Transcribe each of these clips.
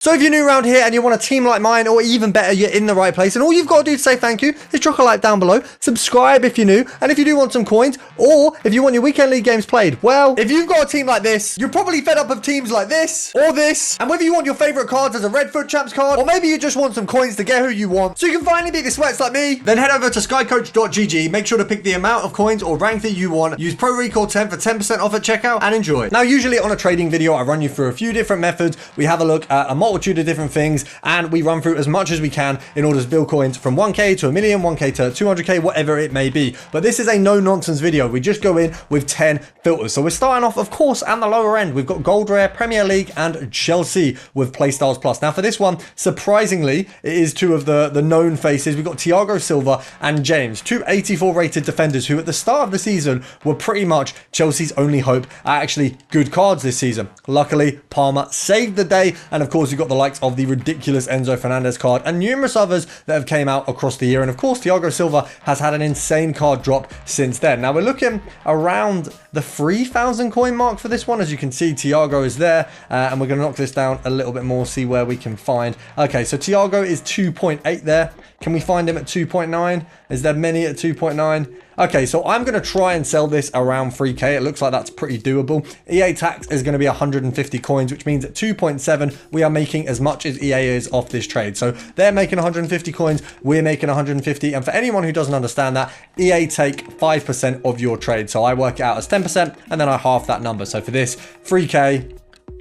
So if you're new around here and you want a team like mine, or even better, you're in the right place, and all you've got to do to say thank you is drop a like down below, subscribe if you're new, and if you do want some coins, or if you want your weekend league games played, well, if you've got a team like this, you're probably fed up of teams like this, or this, and whether you want your favorite cards as a Redfoot Champs card, or maybe you just want some coins to get who you want, so you can finally beat the sweats like me, then head over to skycoach.gg, make sure to pick the amount of coins or rank that you want, use ProRecall10 for 10% off at checkout, and enjoy. Now, usually on a trading video, I run you through a few different methods, we have a look at a multitude of different things, and we run through as much as we can in order to build coins from 1k to a million, 1k to 200k, whatever it may be. But this is a no nonsense video. We just go in with 10 filters. So we're starting off, of course, at the lower end. We've got Gold Rare, Premier League, and Chelsea with Playstyles Plus. Now for this one, surprisingly, it is two of the known faces. We've got Thiago Silva and James, two 84 rated defenders who at the start of the season were pretty much Chelsea's only hope at actually good cards this season. Luckily, Palmer saved the day, and of course, you've got the likes of the ridiculous Enzo Fernandez card and numerous others that have came out across the year. And of course, Thiago Silva has had an insane card drop since then. Now we're looking around the 3,000 coin mark for this one. As you can see, Thiago is there, and we're going to knock this down a little bit more, see where we can find. Okay, so Thiago is 2.8 there. Can we find him at 2.9? Is there many at 2.9? Okay, so I'm going to try and sell this around 3k. It looks like that's pretty doable. EA tax is going to be 150 coins, which means at 2.7, we are making as much as EA is off this trade. So they're making 150 coins, we're making 150. And for anyone who doesn't understand that, EA take 5% of your trade. So I work it out as 10%, and then I half that number. So for this, 3k,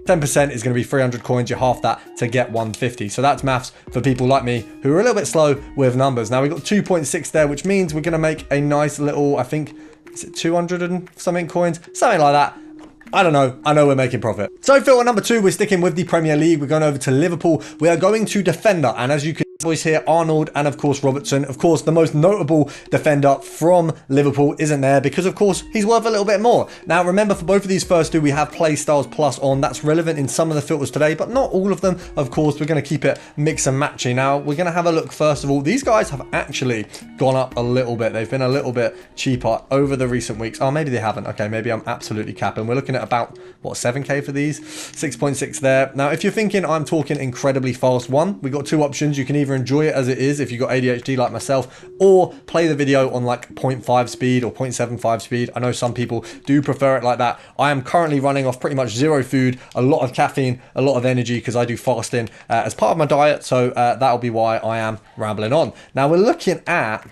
10% is going to be 300 coins. You half that to get 150. So that's maths for people like me who are a little bit slow with numbers. Now we've got 2.6 there, which means we're going to make a nice little, I think, is it 200 and something coins? Something like that. I don't know. I know we're making profit. So filter number 2, we're sticking with the Premier League. We're going over to Liverpool. We are going to defender. And as you can voice here, Arnold and of course Robertson. Of course, the most notable defender from Liverpool isn't there because of course he's worth a little bit more. Now remember, for both of these first two, we have play styles plus on. That's relevant in some of the filters today, but not all of them. Of course, we're going to keep it mix and matchy. Now we're going to have a look. First of all, these guys have actually gone up a little bit. They've been a little bit cheaper over the recent weeks. Oh, maybe they haven't. Okay, maybe I'm absolutely capping. We're looking at about, what, 7k for these? 6.6 there. Now, if you're thinking I'm talking incredibly fast, one, we got two options. You can either enjoy it as it is if you've got ADHD like myself, or play the video on like 0.5 speed or 0.75 speed. I know some people do prefer it like that. I am currently running off pretty much zero food, a lot of caffeine, a lot of energy, because I do fasting as part of my diet. So that'll be why I am rambling on. Now we're looking at,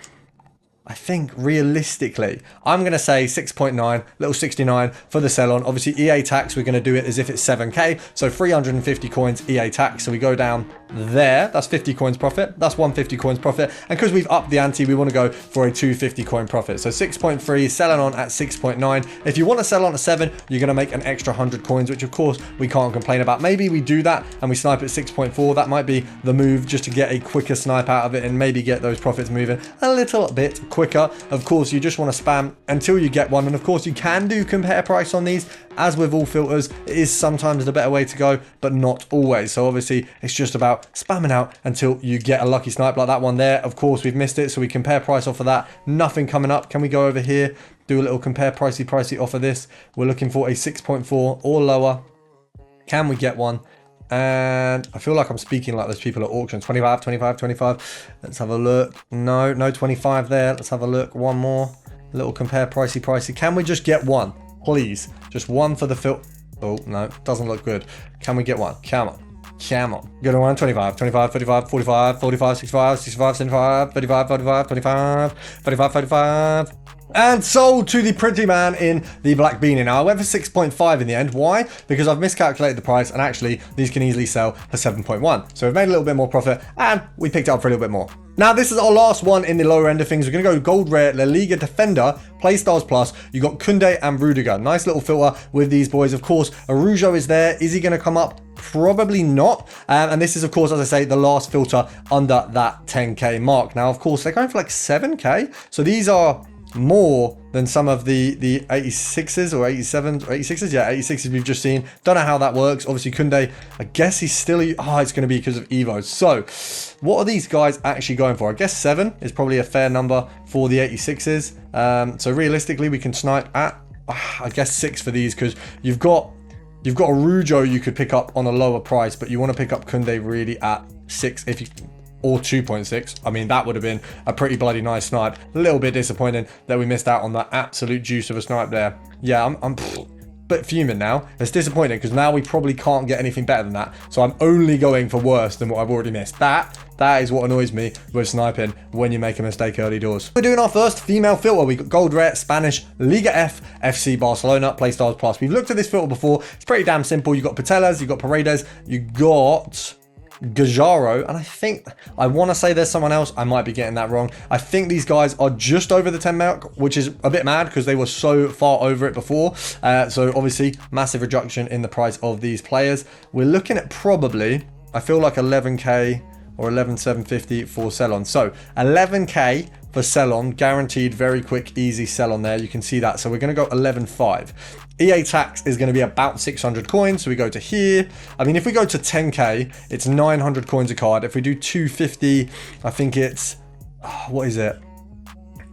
I think realistically, I'm going to say 6.9, little 69 for the sell on. Obviously EA tax, we're going to do it as if it's 7k. So 350 coins EA tax. So we go down there. That's 50 coins profit. That's 150 coins profit. And because we've upped the ante, we want to go for a 250 coin profit. So 6.3, selling on at 6.9. If you want to sell on at 7, you're going to make an extra 100 coins, which of course we can't complain about. Maybe we do that and we snipe at 6.4. That might be the move, just to get a quicker snipe out of it and maybe get those profits moving a little bit quicker. Of course, you just want to spam until you get one. And of course, you can do compare price on these. As with all filters, it is sometimes the better way to go, but not always. So obviously, it's just about spamming out until you get a lucky snipe like that one there. Of course, we've missed it, so we compare price off of that. Nothing coming up. Can we go over here, do a little compare pricey off of this? We're looking for a 6.4 or lower. Can we get one? And I feel like I'm speaking like those people at auction. 25, 25, 25. Let's have a look. No 25 there. Let's have a look. One more. A little compare pricey. Can we just get one? Please. Just one for the filter. Oh, no. Doesn't look good. Can we get one? Come on. Come on. Good on 25, 25, 35, 45, 45, 65, 65, 75, 35, 45, 25, 35, 45. And sold to the pretty man in the black beanie. Now I went for 6.5 in the end. Why? Because I've miscalculated the price, and actually these can easily sell for 7.1. So we've made a little bit more profit and we picked it up for a little bit more. Now this is our last one in the lower end of things. We're going to go gold rare, La Liga defender, Playstyles plus. You got Kunde and Rudiger. Nice little filter with these boys. Of course, Arujo is there. Is he going to come up? Probably not. And this is, of course, as I say, the last filter under that 10k mark. Now, of course, they're going for like 7k. So these are more than some of the 86s or 87s or 86s. Yeah, 86s we've just seen. Don't know how that works. Obviously, Kunde, I guess he's still... Oh, it's going to be because of Evo. So, what are these guys actually going for? I guess 7 is probably a fair number for the 86s. So, realistically, we can snipe at, I guess, 6 for these, because you've got You've got a Rujo you could pick up on a lower price, but you want to pick up Koundé really at 6 if you, or 2.6. I mean, that would have been a pretty bloody nice snipe. A little bit disappointing that we missed out on that absolute juice of a snipe there. Yeah, I'm bit fuming now. It's disappointing because now we probably can't get anything better than that. So I'm only going for worse than what I've already missed. That is what annoys me with sniping when you make a mistake early doors. We're doing our first female filter. We got Gold Rare, Spanish, Liga F, FC Barcelona, Playstyles Plus. We've looked at this filter before. It's pretty damn simple. You got Patelas, you got Paredes, you got Gajaro, and I want to say there's someone else. I might be getting that wrong. I think these guys are just over the 10 mark, which is a bit mad because they were so far over it before. So obviously massive reduction in the price of these players. We're looking at probably, I feel like 11k or 11,750 for sell-on. So 11k for sell-on, guaranteed, very quick, easy sell-on there. You can see that. So we're going to go 11.5. EA tax is going to be about 600 coins. So we go to here. I mean, if we go to 10k, it's 900 coins a card. If we do 250, I think it's, what is it?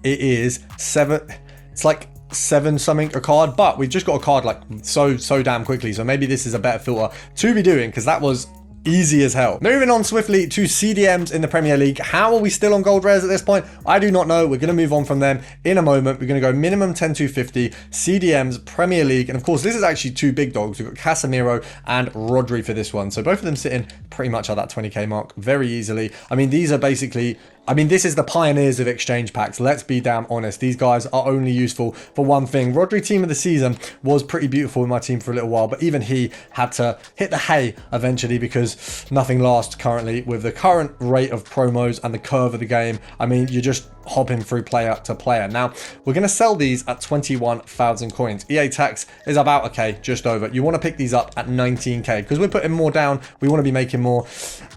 It is 7. It's like 7 something a card, but we've just got a card like so damn quickly. So maybe this is a better filter to be doing because that was easy as hell. Moving on swiftly to CDMs in the Premier League. How are we still on gold rares at this point? I do not know. We're going to move on from them in a moment. We're going to go minimum 10,250 CDMs Premier League. And of course, this is actually 2 big dogs. We've got Casemiro and Rodri for this one. So both of them sitting pretty much at that 20k mark very easily. I mean, these are basically, this is the pioneers of exchange packs. Let's be damn honest. These guys are only useful for one thing. Rodri team of the season was pretty beautiful in my team for a little while, but even he had to hit the hay eventually because nothing lasts currently with the current rate of promos and the curve of the game. I mean, you're just hopping through player to player. Now, we're going to sell these at 21,000 coins. EA tax is about, okay, just over. You want to pick these up at 19k because we're putting more down. We want to be making more.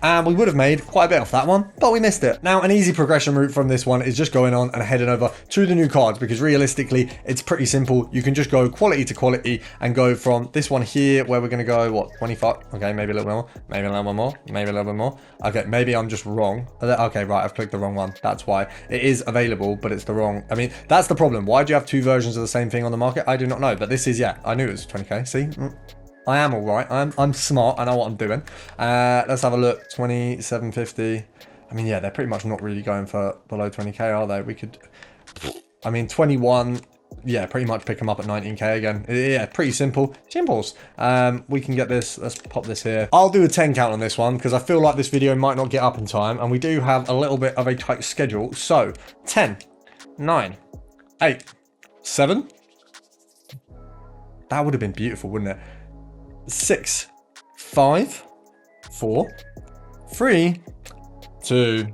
And we would have made quite a bit off that one, but we missed it. Now, an easy progression route from this one is just going on and heading over to the new cards because realistically, it's pretty simple. You can just go quality to quality and go from this one here where we're going to go, what, 25? Okay, maybe a little bit more, maybe a little bit more, maybe a little bit more. Okay, maybe I'm just wrong. Okay, right, I've clicked the wrong one. That's why. It is available, but it's the wrong. I mean, that's the problem. Why do you have 2 versions of the same thing on the market? I do not know, but this is, yeah, I knew it was 20k. See? I am all right. I'm smart. I know what I'm doing. Let's have a look. 2750. I mean, yeah, they're pretty much not really going for below 20k, are they? We could, I mean, 21. Yeah, pretty much pick them up at 19k again. Yeah, pretty simple. Simples. We can get this. Let's pop this here. I'll do a 10 count on this one because I feel like this video might not get up in time. And we do have a little bit of a tight schedule. So 10, 9, 8, 7. That would have been beautiful, wouldn't it? 6, 5, 4, 3, 2,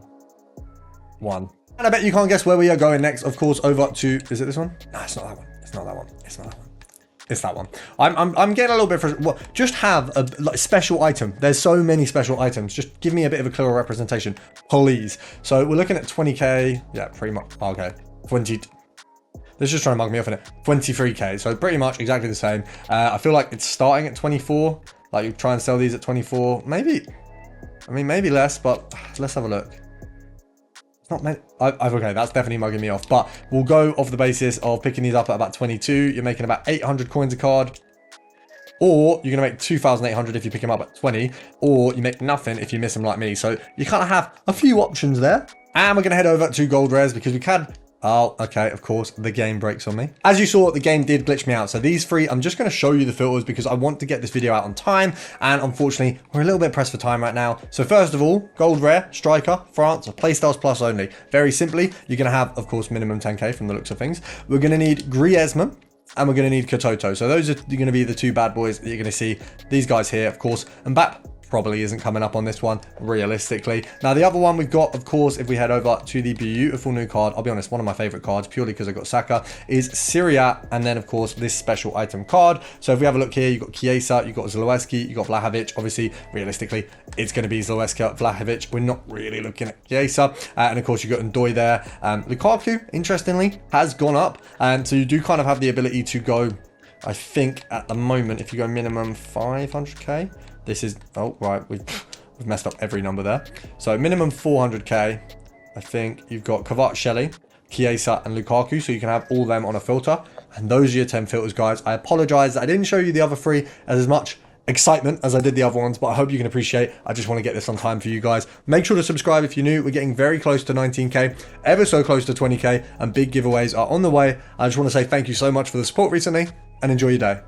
1. And I bet you can't guess where we are going next. Of course, over to, is it this one? No, it's not that one. It's not that one. It's not that one. It's that one. I'm getting a little bit frustrated. Well, just have a like, special item. There's so many special items. Just give me a bit of a clearer representation, please. So we're looking at 20k. Yeah, pretty much. Okay, 20. They're just trying to mug me off in it. 23k. So pretty much exactly the same. I feel like it's starting at 24. Like you try and sell these at 24. Maybe. I mean, maybe less, but let's have a look. It's not meant. Okay, that's definitely mugging me off. But we'll go off the basis of picking these up at about 22. You're making about 800 coins a card. Or you're going to make 2,800 if you pick them up at 20. Or you make nothing if you miss them like me. So you kind of have a few options there. And we're going to head over to gold rares because we can. Oh, okay, of course, the game breaks on me. As you saw, the game did glitch me out. So these 3, I'm just going to show you the filters because I want to get this video out on time. And unfortunately, we're a little bit pressed for time right now. So first of all, gold rare, striker, France, Playstyles Plus only. Very simply, you're going to have, of course, minimum 10k from the looks of things. We're going to need Griezmann. And we're going to need Katoto. So those are going to be the 2 bad boys that you're going to see. These guys here, of course, and Mbappe probably isn't coming up on this one realistically. Now the other one we've got, of course, if we head over to the beautiful new card, I'll be honest, one of my favorite cards purely because I got Saka, is Syria, and then of course this special item card. So if we have a look here, you've got Chiesa, you've got Zalewski, you've got Vlahovic. Obviously realistically it's going to be Zalewski, Vlahovic. We're not really looking at Chiesa, and of course you've got Ndoye there. Lukaku interestingly has gone up, and so you do kind of have the ability to go, I think at the moment, if you go minimum 500k, this is, oh, right, we've messed up every number there. So minimum 400k, I think you've got Kvaratskhelia, Chiesa, and Lukaku, so you can have all them on a filter. And those are your 10 filters, guys. I apologize that I didn't show you the other 3 as much excitement as I did the other ones, but I hope you can appreciate. I just want to get this on time for you guys. Make sure to subscribe if you're new. We're getting very close to 19k, ever so close to 20k, and big giveaways are on the way. I just want to say thank you so much for the support recently, and enjoy your day.